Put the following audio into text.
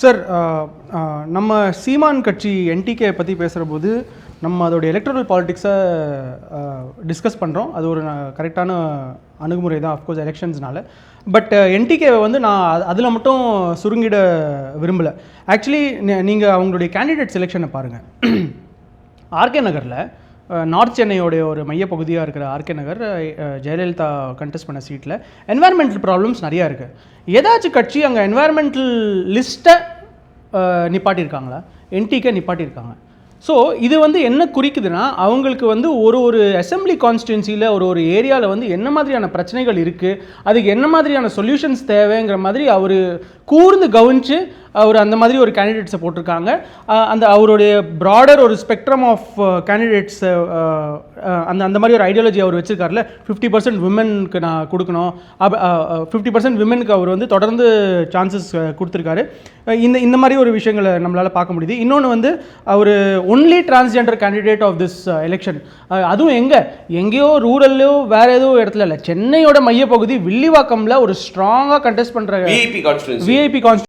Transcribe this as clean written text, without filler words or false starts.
Sir, நம்ம சீமான் கட்சி NTK பற்றி பேசுகிற போது நம்ம அதோட எலக்ட்ரல் பாலிட்டிக்ஸை டிஸ்கஸ் பண்ணுறோம். அது ஒரு கரெக்டான அணுகுமுறை தான், அஃப்கோர்ஸ் எலெக்ஷன்ஸ்னால. பட் என்டிகேவை வந்து நான் அதில் மட்டும் சுருங்கிட விரும்பலை. ஆக்சுவலி நீங்கள் அவங்களுடைய கேண்டிடேட் செலெக்ஷனை பாருங்கள். ஆர்கே நகரில் நார்த் சென்னையோடைய ஒரு மையப்பகுதியாக இருக்கிற ஆர்கே நகர், ஜெயலலிதா கண்டெஸ்ட் பண்ண சீட்டில் என்வாயர்மெண்டல் ப்ராப்ளம்ஸ் நிறையா இருக்குது. ஏதாச்சும் கட்சி அங்கே என்வாயர்மெண்டல் லிஸ்ட்டை நிப்பாட்டியிருக்காங்களா? என்டிகே நிப்பாட்டியிருக்காங்க. ஸோ இது வந்து என்ன குறிக்குதுன்னா, அவங்களுக்கு வந்து ஒரு அசெம்பிளி கான்ஸ்டிடுவன்சியில் ஒரு ஏரியாவில் வந்து என்ன மாதிரியான பிரச்சனைகள் இருக்குது, அதுக்கு என்ன மாதிரியான சொல்யூஷன்ஸ் தேவைங்கிற மாதிரி அவர் கூர்ந்து கவனித்து அவர் அந்த மாதிரி ஒரு கேண்டிடேட்ஸை போட்டிருக்காங்க. அந்த அவருடைய ப்ராடர் ஒரு ஸ்பெக்ட்ரம் ஆஃப் கேண்டிடேட்ஸ், அந்த மாதிரி ஒரு ஐடியாலஜி அவர் வச்சுருக்காருல. 50% விமெனுக்கு நான் கொடுக்கணும், 50% விமெனுக்கு அவர் வந்து தொடர்ந்து சான்சஸ் கொடுத்துருக்காரு. இந்த மாதிரி ஒரு விஷயங்களை நம்மளால் பார்க்க முடியுது. இன்னொன்று வந்து அவர் only transgender candidate of this election. அதுவும் எங்கேயோ ரூரல்லையோ வேறு ஏதோ இடத்துல இல்லை, சென்னையோட மையப்பகுதி வில்லிவாக்கமில் ஒரு ஸ்ட்ராங்காக கண்டெஸ்ட் பண்ணுற விஐபி கான்ஸ்டிடுவன்சி